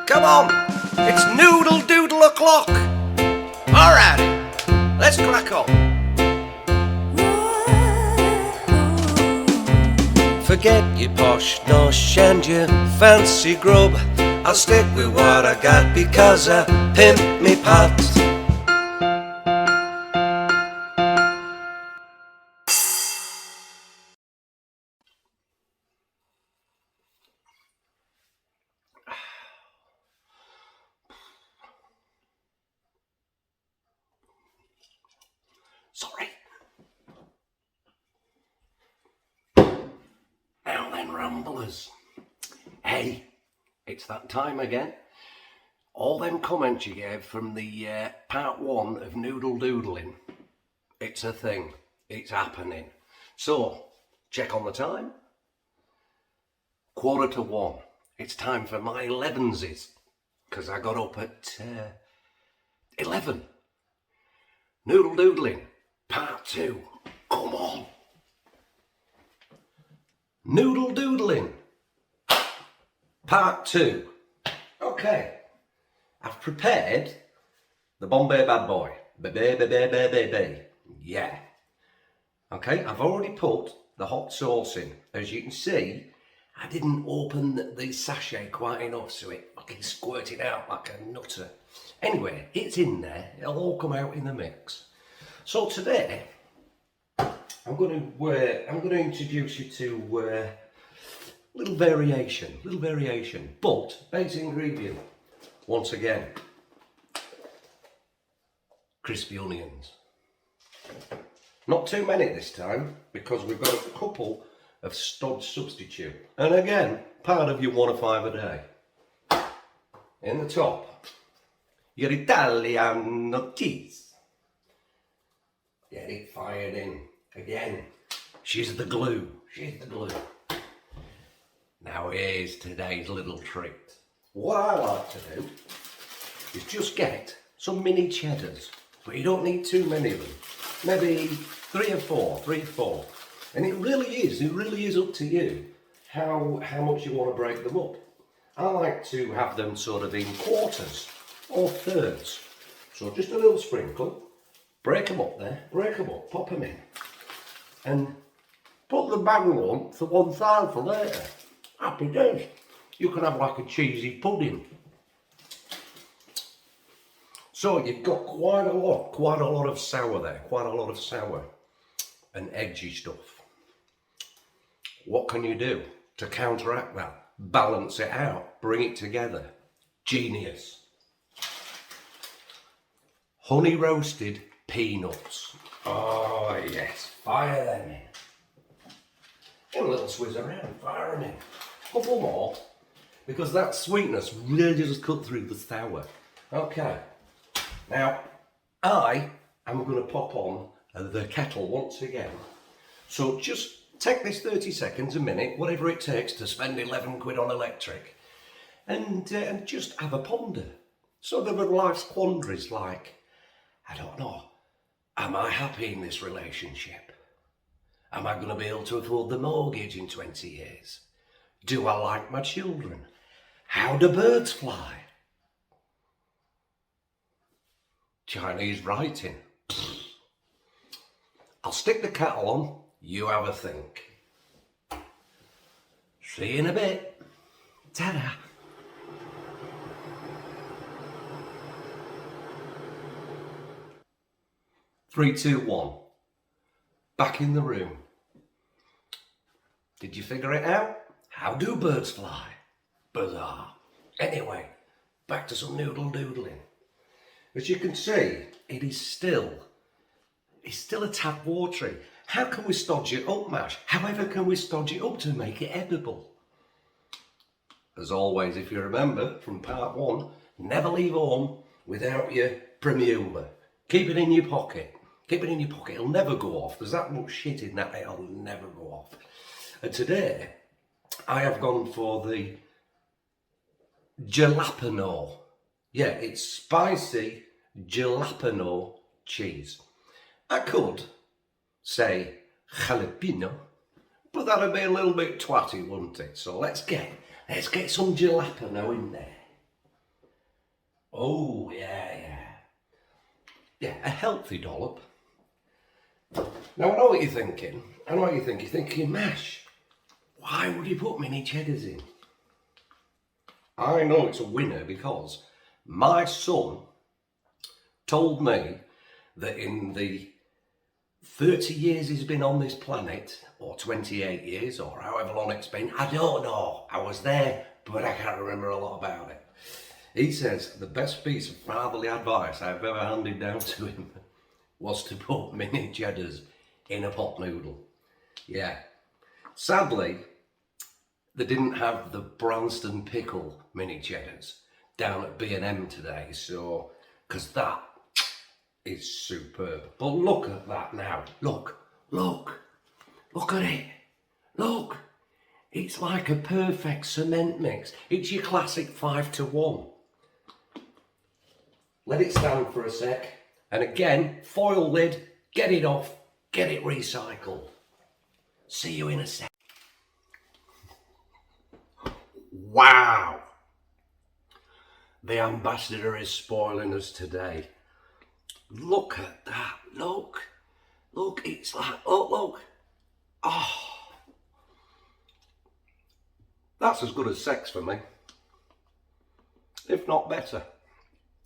Come on, it's Noodle Doodle o'clock. Alright, let's crack on. Forget your posh nosh and your fancy grub. I'll stick with what I got because I pimp me pot. Sorry. Now then, ramblers. Hey, it's that time again. All them comments you gave from the part 1 of Noodle Doodling. It's a thing. It's happening. So, check on the time. 1:45. It's time for my 11sies. Because I got up at 11. Noodle Doodling. Part 2. Come on. Noodle Doodling. Part 2. Okay. I've prepared the Bombay Bad Boy. Baby. Yeah. Okay, I've already put the hot sauce in. As you can see, I didn't open the sachet quite enough, so it fucking squirted out like a nutter. Anyway, it's in there. It'll all come out in the mix. So today, I'm going to introduce you to a little variation, but basic ingredient. Once again, crispy onions. Not too many this time because we've got a couple of stodge substitute. And again, part of your 1 or 5 a day. In the top, your Italiano cheese. Get it fired in. Again, she's the glue. Now here's today's little treat. What I like to do is just get some mini cheddars, but you don't need too many of them. Maybe 3 or 4. And it really is up to you how much you want to break them up. I like to have them sort of in quarters or thirds. So just a little sprinkle, break them up, pop them in. And put the bag on to one side for later. Happy days. You can have like a cheesy pudding. So you've got quite a lot of sour there, and edgy stuff. What can you do to counteract that? Balance it out, bring it together. Genius. Honey roasted peanuts. Oh yes, fire them in. Get a little swizz around, fire them in. Couple more, because that sweetness really just cut through the sour. Okay, now I am going to pop on the kettle once again. So just take this 30 seconds, a minute, whatever it takes to spend 11 quid on electric, and just have a ponder. Sort of life's quandaries like, I don't know, am I happy in this relationship? Am I going to be able to afford the mortgage in 20 years? Do I like my children? How do birds fly? Chinese writing. I'll stick the kettle on, you have a think. See you in a bit. Ta-da. Three, two, one. Back in the room. Did you figure it out? How do birds fly? Bizarre. Anyway, back to some noodle doodling. As you can see, it's still a tad watery. How can we stodge it up, Mash? However can we stodge it up to make it edible? As always, if you remember from part 1, never leave home without your Primula. Keep it in your pocket. It'll never go off. There's that much shit in that, it'll never go off. And today, I have gone for the jalapeno. Yeah, it's spicy jalapeno cheese. I could say jalapeno, but that'd be a little bit twatty, wouldn't it? So let's get some jalapeno in there. Oh, yeah, yeah. Yeah, a healthy dollop. Now, I know what you're thinking. I know what you think. You're thinking, Mash, why would you put mini cheddars in? I know it's a winner because my son told me that in the 30 years he's been on this planet, or 28 years, or however long it's been, I don't know. I was there, but I can't remember a lot about it. He says the best piece of fatherly advice I've ever handed down to him was to put mini cheddars in a pot noodle. Yeah. Sadly, they didn't have the Branston pickle mini cheddars down at B&M today, so, because that is superb. But look at that now. Look at it. Look, it's like a perfect cement mix. It's your classic 5-to-1. Let it stand for a sec. And again, foil lid, get it off, get it recycled. See you in a sec. Wow! The ambassador is spoiling us today. Look at that, look, it's like, look. Oh, that's as good as sex for me, if not better.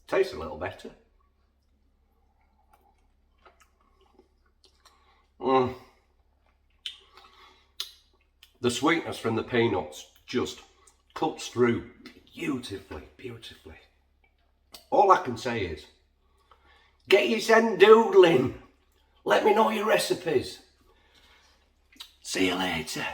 Tastes a little better. The sweetness from the peanuts just cuts through beautifully. All I can say is, get yourself doodling. Let me know your recipes. See you later.